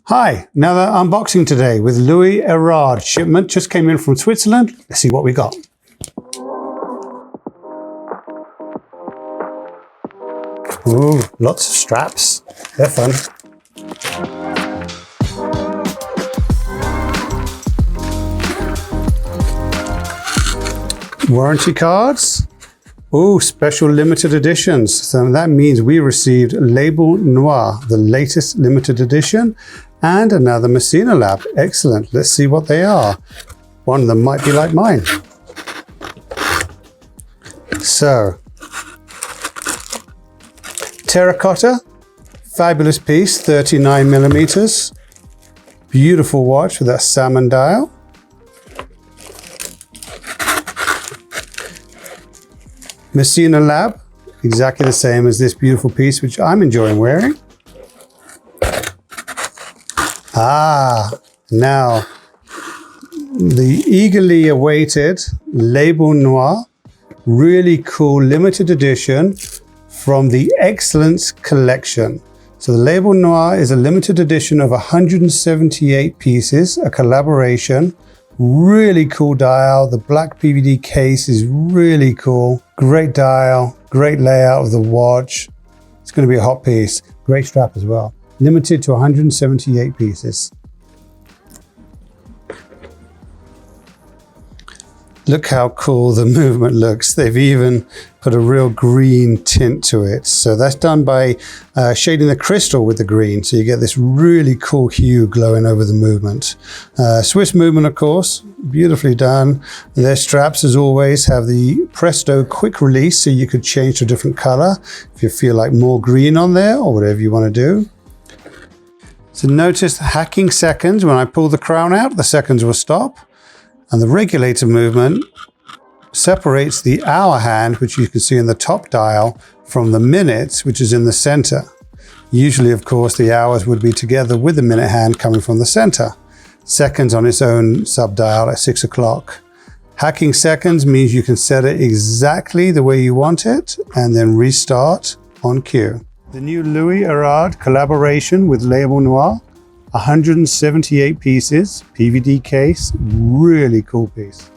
Hi, another unboxing today with Louis Erard. Shipment just came in from Switzerland. Let's see what we got. Ooh, lots of straps. They're fun. Warranty cards. Ooh, special limited editions. So that means we received Label Noir, the latest limited edition, and another Messina Lab. Excellent. Let's see what they are. One of them might be like mine. So, terracotta, fabulous piece, 39 millimeters. Beautiful watch with that salmon dial. Messina Lab, exactly the same as this beautiful piece, which I'm enjoying wearing. Now, the eagerly awaited Label Noir, really cool limited edition from the Excellence Collection. So the Label Noir is a limited edition of 178 pieces, a collaboration. Really cool dial. The black PVD case is really cool. Great dial, great layout of the watch. It's going to be a hot piece. Great strap as well. Limited to 178 pieces. Look how cool the movement looks. They've even put a real green tint to it. So that's done by shading the crystal with the green. So you get this really cool hue glowing over the movement. Swiss movement, of course, beautifully done. Their straps, as always, have the Presto quick release. So you could change to a different color if you feel like more green on there or whatever you want to do. So notice the hacking seconds. When I pull the crown out, the seconds will stop. And the regulator movement separates the hour hand, which you can see in the top dial, from the minutes, which is in the center. Usually, of course, the hours would be together with the minute hand coming from the center. Seconds on its own sub-dial at 6 o'clock. Hacking seconds means you can set it exactly the way you want it and then restart on cue. The new Louis Erard collaboration with Label Noir. 178 pieces, PVD case, really cool piece.